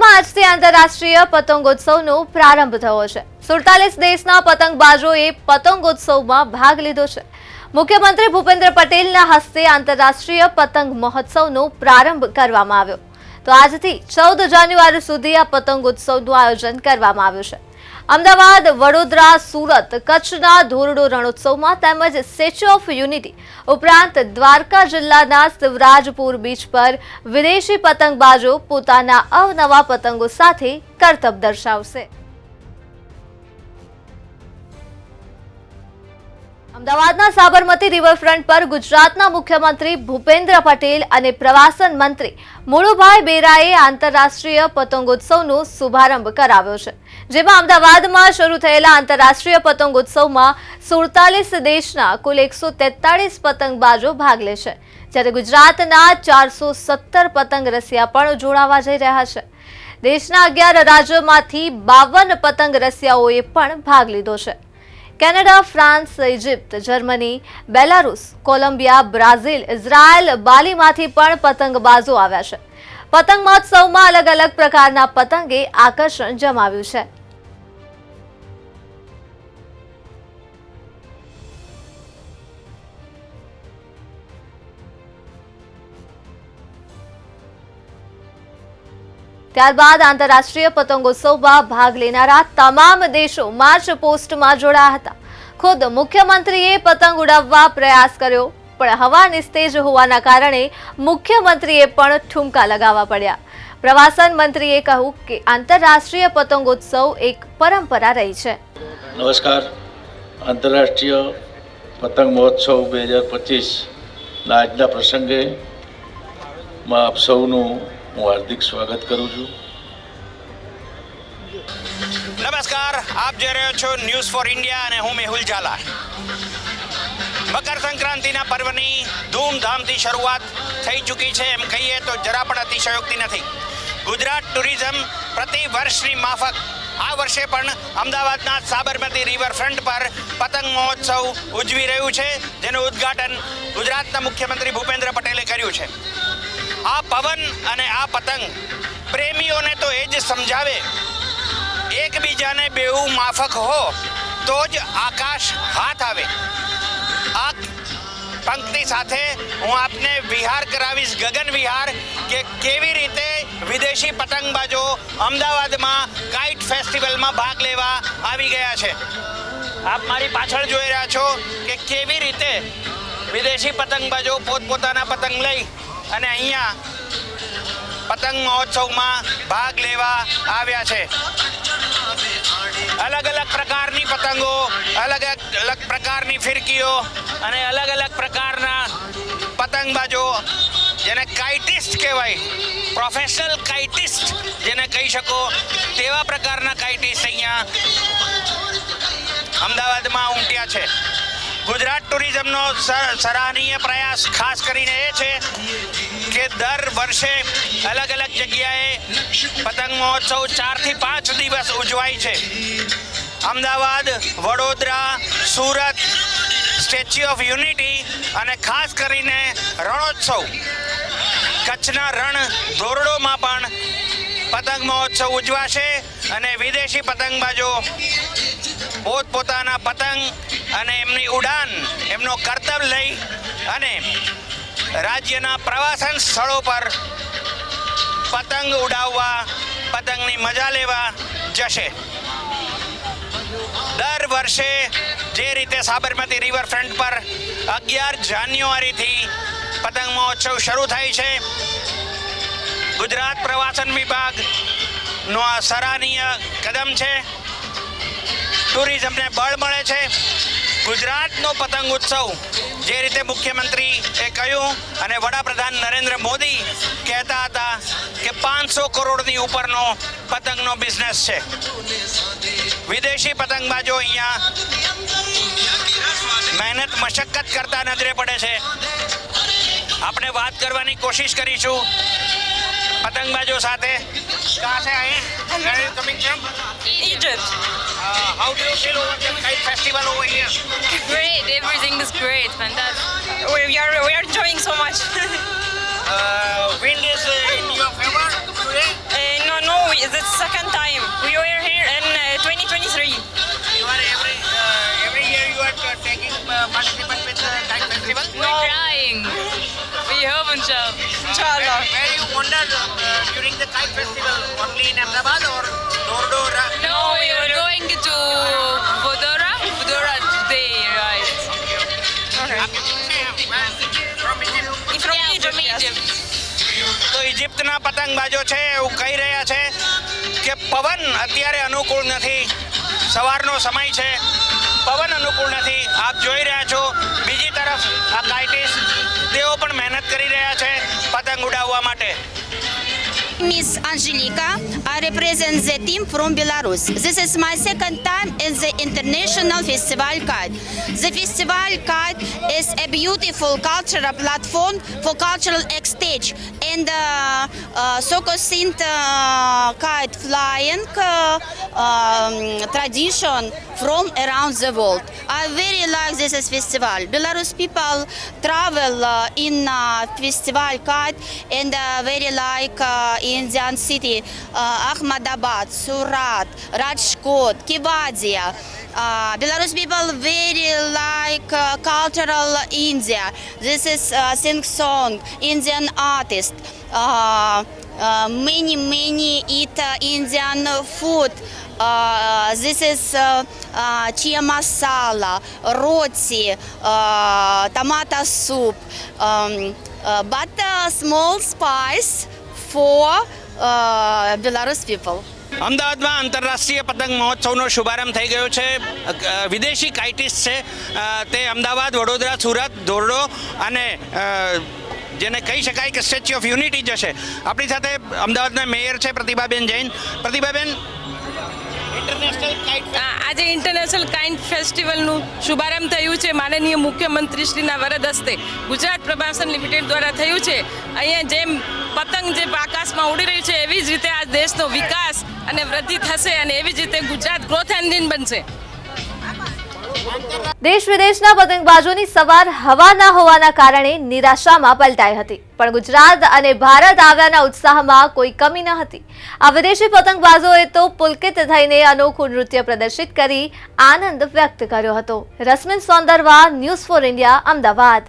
અમદાવાદમાં આજથી આંતરરાષ્ટ્રીય પતંગોત્સવનો પ્રારંભ થયો છે। 47 દેશના પતંગબાજોએ પતંગોત્સવમાં ભાગ લીધો છે। મુખ્યમંત્રી ભૂપેન્દ્ર પટેલના હસ્તે આંતરરાષ્ટ્રીય પતંગ મહોત્સવનો પ્રારંભ કરવામાં આવ્યો। તો આજથી 14 જાન્યુઆરી સુધી આ પતંગોત્સવનું આયોજન કરવામાં આવ્યું છે। અમદાવાદ, વડોદરા, સુરત, કચ્છના ધોરડો રણોત્સવમાં તેમજ સ્ટેચ્યુ ઓફ યુનિટી ઉપરાંત દ્વારકા જિલ્લાના શિવરાજપુર બીચ પર વિદેશી પતંગબાજો પોતાના અવનવા પતંગો સાથે કરતબ દર્શાવશે। અમદાવાદના સાબરમતી રિવરફ્રન્ટ પર ગુજરાતના મુખ્યમંત્રી ભૂપેન્દ્ર પટેલ અને પ્રવાસન મંત્રી મુળુભાઈ બેરાએ આંતરરાષ્ટ્રીય પતંગોત્સવનો શુભારંભ કરાવ્યો છે, જેમાં અમદાવાદમાં શરૂ થયેલા આંતરરાષ્ટ્રીય પતંગોત્સવમાં 47 દેશના કુલ 143 પતંગબાજો ભાગ લેશે, જ્યારે ગુજરાતના 417 પતંગ રસિયા પણ જોડાવા જઈ રહ્યા છે। દેશના 11 રાજ્યોમાંથી 52 પતંગ રસિયાઓએ પણ ભાગ લીધો છે। Canada, France, Egypt, Germany, Belarus, Colombia, Brazil, Israel, બાલીમાંથી પણ પતંગબાજો આવ્યા છે। પતંગ મહોત્સવમાં અલગ અલગ પ્રકારના પતંગે આકર્ષણ જમાવ્યું છે। ત્યારબાદ આંતરરાષ્ટ્રીય પતંગોત્સવમાં ભાગ લેનારા તમામ દેશો માર્ચ પોસ્ટમાં જોડાયા હતા। ખુદ મુખ્યમંત્રીએ પતંગ ઉડાવવા પ્રયાસ કર્યો, પણ હવા નિસ્તેજ હોવાના કારણે મુખ્યમંત્રીએ પણ ઠુમકા લગાવવા પડ્યા। પ્રવાસન મંત્રીએ કહ્યું કે આંતરરાષ્ટ્રીય પતંગોત્સવ એક પરંપરા રહી છે। નમસ્કાર। આંતરરાષ્ટ્રીય પતંગ મહોત્સવ 2025ના આજના પ્રસંગે આપ સૌનું હું હાર્દિક સ્વાગત કરું છું। નમસ્કાર, આપ જોઈ રહ્યો છો ન્યૂઝ ફોર ઇન્ડિયા અને હું મેહુલ ઝાલા। મકર સંક્રાંતિના પર્વની ધૂમધામથી શરૂઆત થઈ ચૂકી છે, એમ કહીએ તો જરા પણ અતિશયોક્તિ નથી। ગુજરાત ટુરિઝમ પ્રતિ વર્ષની માફક આ વર્ષે પણ અમદાવાદના સાબરમતી રિવરફ્રન્ટ પર પતંગ મહોત્સવ ઉજવી રહ્યું છે, જેનું ઉદ્ઘાટન ગુજરાતના મુખ્યમંત્રી ભૂપેન્દ્ર પટેલે કર્યું છે। આ પવન અને આ પતંગ પ્રેમીઓને તો એ જ સમજાવે, એકબીજાને બેઉ માફક હો તો જ આકાશ હાથ આવે। આ પંક્તિ સાથે હું આપને વિહાર કરાવીશ, ગગન વિહાર, કે કેવી રીતે વિદેશી પતંગબાજો અમદાવાદમાં કાઇટ ફેસ્ટિવલમાં ભાગ લેવા આવી ગયા છે। આપ મારી પાછળ જોઈ રહ્યા છો કે કેવી રીતે વિદેશી પતંગબાજો પોતપોતાના પતંગ લઈ અને અહીંયા પતંગ મહોત્સવમાં ભાગ લેવા આવ્યા છે। અલગ અલગ પ્રકારની પતંગો, અલગ અલગ પ્રકારની ફિરકીઓ અને અલગ અલગ પ્રકારના પતંગબાજો, જેને કાઇટિસ્ટ કહેવાય, પ્રોફેશનલ કાઇટિસ્ટ જેને કહી શકો તેવા પ્રકારના કાઇટિસ્ટ અહીંયા અમદાવાદમાં ઉમટ્યા છે। ગુજરાત ટુરિઝમનો સરાહનીય પ્રયાસ ખાસ કરીને એ છે કે દર વર્ષે અલગ અલગ જગ્યાએ પતંગ મહોત્સવ 4 થી 5 દિવસ ઉજવાય છે। Ahmedabad, Vadodara, Surat, statue of unity અને ખાસ કરીને રણોત્સવ કચ્છના રણ ધોરડોમાં પણ પતંગ મહોત્સવ ઉજવાશે અને વિદેશી પતંગબાજો પોતપોતાના પતંગ અને એમની ઉડાન, એમનો કરતબ લઈ અને રાજ્યના પ્રવાસન સ્થળો પર પતંગ ઉડાવવા, પતંગની મજા લેવા જશે। દર વર્ષે જે રીતે સાબરમતી રિવરફ્રન્ટ પર 11 જાન્યુઆરીથી પતંગ મહોત્સવ શરૂ થાય છે, ગુજરાત પ્રવાસન વિભાગનો આ સરાહનીય કદમ છે। ટુરિઝમને બળ મળે છે। ગુજરાતનો પતંગ ઉત્સવ જે રીતે મુખ્યમંત્રીએ કહ્યું અને વડાપ્રધાન નરેન્દ્ર મોદી કહેતા હતા કે 500 કરોડની ઉપરનો પતંગનો બિઝનેસ છે। વિદેશી પતંગબાજો અહીંયા મહેનત મશક્કત કરતા નજરે પડે છે। આપણે વાત કરવાની કોશિશ કરીશું પતંગબાજો સાથે। कहाँ से आए? Where are you coming from? Egypt. How do you feel over the kite festival over here? Great, everything is great, fantastic. We are enjoying so much. Wind is in your favor today? No, It's the second time. We were here in 2023. You are every year you are taking participant with the kite festival. We're trying. We hope, inshallah. Where you wander during the kite festival? Only in Ahmedabad or Dordora? No, we were going to Fudora today, right? From Egypt. From Egypt. તો ઇજિપ્તના પતંગબાજો છે એવું કહી રહ્યા છે કે પવન અત્યારે અનુકૂળ નથી, સવારનો સમય છે, પવન અનુકૂળ નથી. આપ જોઈ રહ્યા છો બીજી તરફ આ કાઇટિસ્ટ તેઓ પણ મહેનત કરી રહ્યા છે પતંગ ઉડાવવા માટે. Miss Angelica. I represent the team from Belarus. This is my second time in the International Festival Kite. The Festival Kite is a beautiful cultural platform for cultural exchange and focusing kite flying tradition from around the world. I very like this festival. Belarus people travel in festival kite and very like Indian city, Ahmedabad, Surat, Rajkot, Kevadia. Belarus people very like cultural India. This is sing song, Indian artist. Many eat Indian food. This is chia masala, roti, tomato soup, but small spice for Belarus people. અમદાવાદમાં આંતરરાષ્ટ્રીય પતંગ મહોત્સવનો શુભારંભ થઈ ગયો છે. વિદેશી કાઇટિસ્ટ છે તે અમદાવાદ, વડોદરા, સુરત, ધોરડો અને જેને કહી શકાય કે સ્ટેચ્યુ ઓફ યુનિટી જશે. આપણી સાથે અમદાવાદના મેયર છે પ્રતિભાબેન જૈન. પ્રતિભાબેન, ઇન્ટરનેશનલ કાઇટ આજે ઇન્ટરનેશનલ કાઇટ ફેસ્ટિવલનું શુભારંભ થયું છે માનનીય મુખ્યમંત્રીશ્રીના વરદ હસ્તે ગુજરાત પ્રવાસન લિમિટેડ દ્વારા થયું છે. અહીંયા જેમ પતંગ જે આકાશમાં ઉડી રહી છે એવી જ રીતે આ દેશનો વિકાસ અને વૃદ્ધિ થશે અને એવી જ રીતે ગુજરાત ગ્રોથ એન્જિન બનશે. દેશ વિદેશના પતંગબાજોની સવાર હવા ના હોવાના કારણે નિરાશામાં પલટાઈ હતી, પણ ગુજરાત અને ભારત આવ્યાના ઉત્સાહમાં કોઈ કમી ન હતી. આ વિદેશી પતંગબાજોએ તો પુલકિત થઈને અનોખું નૃત્ય પ્રદર્શિત કરી આનંદ વ્યક્ત કર્યો હતો. Rashmin Sondarva, news for India, Ahmedabad.